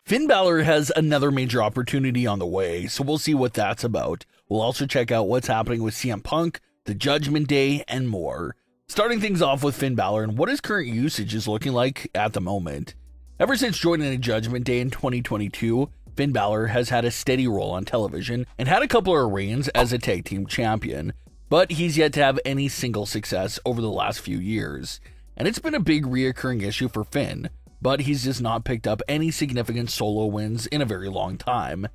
Finn Balor has another major opportunity on the way, so we'll see what that's about. We'll also check out what's happening with CM Punk, the Judgment Day, and more. Starting things off with Finn Balor and what his current usage is looking like at the moment. Ever since joining the Judgment Day in 2022, Finn Balor has had a steady role on television and had a couple of reigns as a tag team champion, but he's yet to have any single success over the last few years. And it's been a big reoccurring issue for Finn, but he's just not picked up any significant solo wins in a very long time.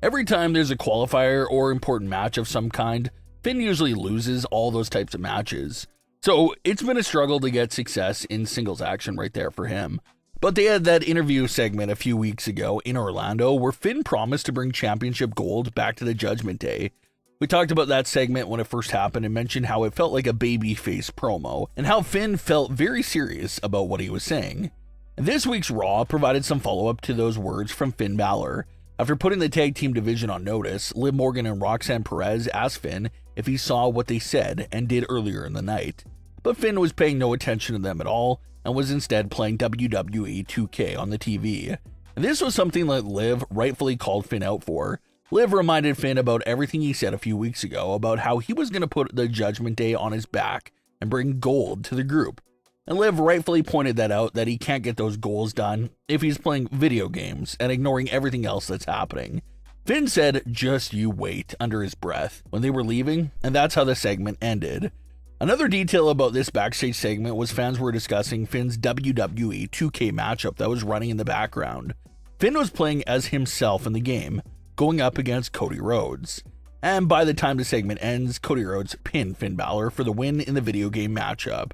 Every time there's a qualifier or important match of some kind, Finn usually loses all those types of matches. So it's been a struggle to get success in singles action right there for him. But they had that interview segment a few weeks ago in Orlando where Finn promised to bring championship gold back to the Judgment Day. We talked about that segment when it first happened and mentioned how it felt like a babyface promo and how Finn felt very serious about what he was saying. And this week's Raw provided some follow-up to those words from Finn Balor. After putting the tag team division on notice, Liv Morgan and Roxanne Perez asked Finn if he saw what they said and did earlier in the night. But Finn was paying no attention to them at all and was instead playing WWE 2K on the TV. And this was something that Liv rightfully called Finn out for. Liv reminded Finn about everything he said a few weeks ago about how he was going to put the Judgment Day on his back and bring gold to the group. And Liv rightfully pointed that out, that he can't get those goals done if he's playing video games and ignoring everything else that's happening. Finn said, "Just you wait," under his breath when they were leaving, and that's how the segment ended. Another detail about this backstage segment was fans were discussing Finn's WWE 2K matchup that was running in the background. Finn was playing as himself in the game, going up against Cody Rhodes. And by the time the segment ends, Cody Rhodes pinned Finn Balor for the win in the video game matchup.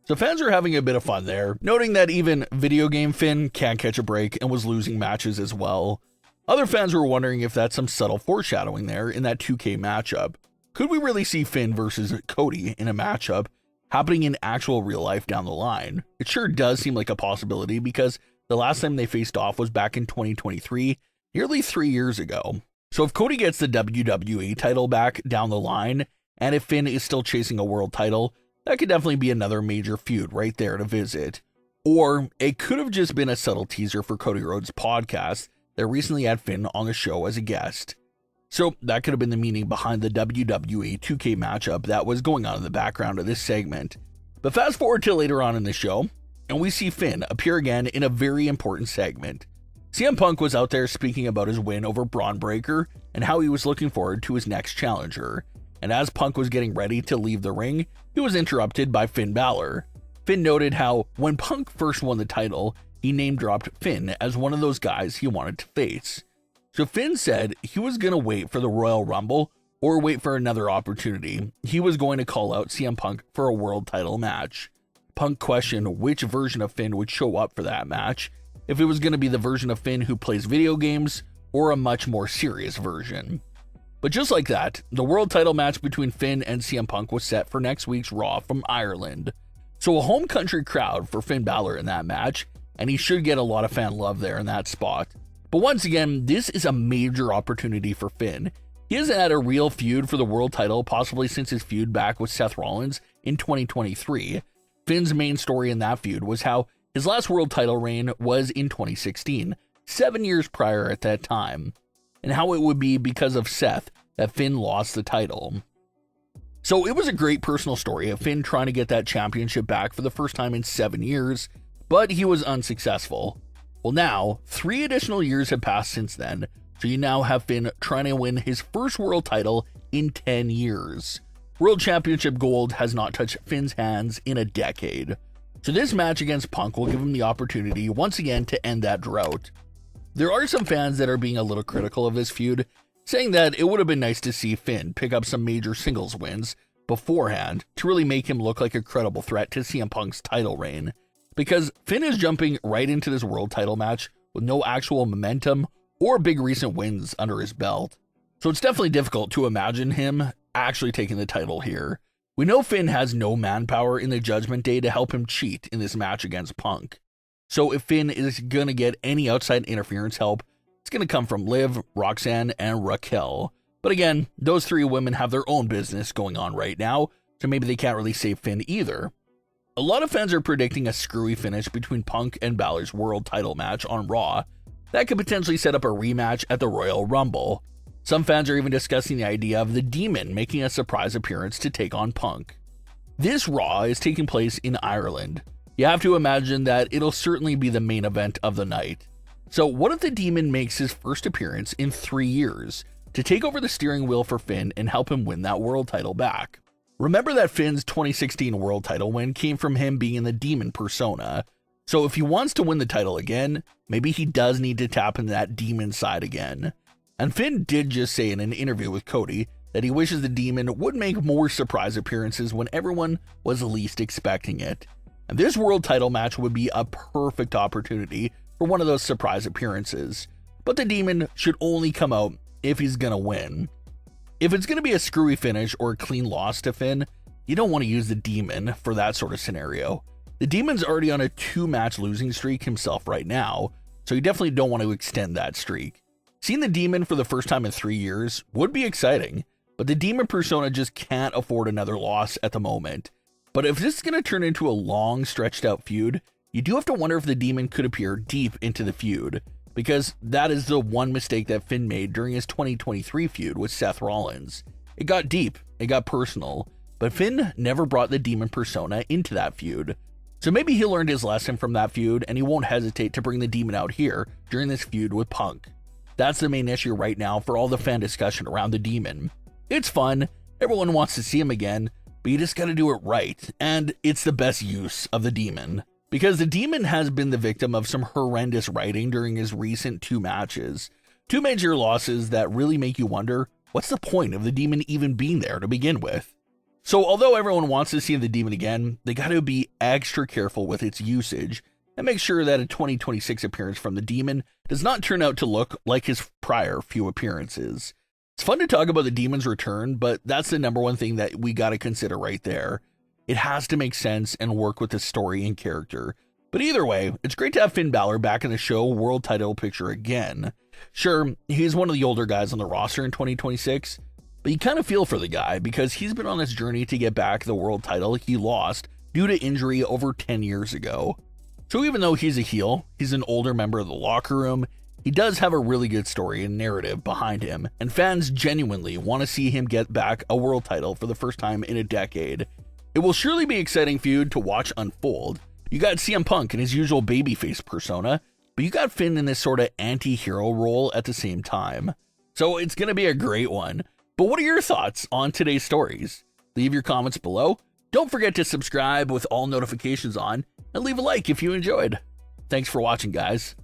So fans are having a bit of fun there, noting that even video game Finn can't catch a break and was losing matches as well. Other fans were wondering if that's some subtle foreshadowing there in that 2K matchup. Could we really see Finn versus Cody in a matchup happening in actual real life down the line? It sure does seem like a possibility because the last time they faced off was back in 2023, nearly 3 years ago. So if Cody gets the WWE title back down the line, and if Finn is still chasing a world title, that could definitely be another major feud right there to visit. Or it could have just been a subtle teaser for Cody Rhodes' podcast that recently had Finn on the show as a guest. So that could have been the meaning behind the WWE 2K matchup that was going on in the background of this segment. But fast forward to later on in the show, and we see Finn appear again in a very important segment. CM Punk was out there speaking about his win over Braun Breaker and how he was looking forward to his next challenger. And as Punk was getting ready to leave the ring, he was interrupted by Finn Balor. Finn noted how when Punk first won the title, he name-dropped Finn as one of those guys he wanted to face. So Finn said he was going to wait for the Royal Rumble or wait for another opportunity. He was going to call out CM Punk for a world title match. Punk questioned which version of Finn would show up for that match, if it was going to be the version of Finn who plays video games or a much more serious version. But just like that, the world title match between Finn and CM Punk was set for next week's Raw from Ireland. So a home country crowd for Finn Balor in that match, and he should get a lot of fan love there in that spot. But once again, this is a major opportunity for Finn. He hasn't had a real feud for the world title possibly since his feud back with Seth Rollins in 2023. Finn's main story in that feud was how his last world title reign was in 2016, 7 years prior at that time, and how it would be because of Seth that Finn lost the title. So it was a great personal story of Finn trying to get that championship back for the first time in 7 years, but he was unsuccessful. Well, now, 3 additional years have passed since then, so you now have Finn trying to win his first world title in 10 years. World Championship gold has not touched Finn's hands in a decade. So this match against Punk will give him the opportunity once again to end that drought. There are some fans that are being a little critical of this feud, saying that it would have been nice to see Finn pick up some major singles wins beforehand to really make him look like a credible threat to CM Punk's title reign. Because Finn is jumping right into this world title match with no actual momentum or big recent wins under his belt. So it's definitely difficult to imagine him actually taking the title here. We know Finn has no manpower in the Judgment Day to help him cheat in this match against Punk. So if Finn is going to get any outside interference help, it's going to come from Liv, Roxanne, and Raquel. But again, those 3 women have their own business going on right now, so maybe they can't really save Finn either. A lot of fans are predicting a screwy finish between Punk and Balor's world title match on Raw, That could potentially set up a rematch at the Royal Rumble. Some fans are even discussing the idea of the Demon making a surprise appearance to take on Punk. This Raw is taking place in Ireland. You have to imagine that it'll certainly be the main event of the night. So what if the Demon makes his first appearance in 3 years to take over the steering wheel for Finn and help him win that world title back? Remember that Finn's 2016 world title win came from him being in the Demon persona. So if he wants to win the title again, maybe he does need to tap into that Demon side again. And Finn did just say in an interview with Cody that he wishes the Demon would make more surprise appearances when everyone was least expecting it. And this world title match would be a perfect opportunity for one of those surprise appearances. But the Demon should only come out if he's gonna win. If it's gonna be a screwy finish or a clean loss to Finn, you don't want to use the Demon for that sort of scenario. The Demon's already on a 2-match losing streak himself right now, so you definitely don't want to extend that streak. Seeing the Demon for the first time in 3 years would be exciting, but the Demon persona just can't afford another loss at the moment. But if this is going to turn into a long, stretched out feud, you do have to wonder if the Demon could appear deep into the feud, because that is the one mistake that Finn made during his 2023 feud with Seth Rollins. It got deep, it got personal, but Finn never brought the Demon persona into that feud. So maybe he learned his lesson from that feud and he won't hesitate to bring the Demon out here during this feud with Punk. That's the main issue right now for all the fan discussion around the Demon. It's fun, everyone wants to see him again, but you just gotta do it right, and it's the best use of the Demon. Because the Demon has been the victim of some horrendous writing during his recent 2 matches. 2 major losses that really make you wonder, what's the point of the Demon even being there to begin with? So although everyone wants to see the Demon again, they gotta be extra careful with its usage and make sure that a 2026 appearance from the Demon does not turn out to look like his prior few appearances. It's fun to talk about the Demon's return, but that's the number one thing that we gotta consider right there. It has to make sense and work with the story and character. But either way, it's great to have Finn Balor back in the show world title picture again. Sure, he's one of the older guys on the roster in 2026, but you kind of feel for the guy because he's been on this journey to get back the world title he lost due to injury over 10 years ago. So even though he's a heel, he's an older member of the locker room, he does have a really good story and narrative behind him, and fans genuinely want to see him get back a world title for the first time in a decade. It will surely be an exciting feud to watch unfold. You got CM Punk in his usual babyface persona, but you got Finn in this sort of anti-hero role at the same time. So it's going to be a great one. But what are your thoughts on today's stories? Leave your comments below. Don't forget to subscribe with all notifications on, and leave a like if you enjoyed. Thanks for watching, guys.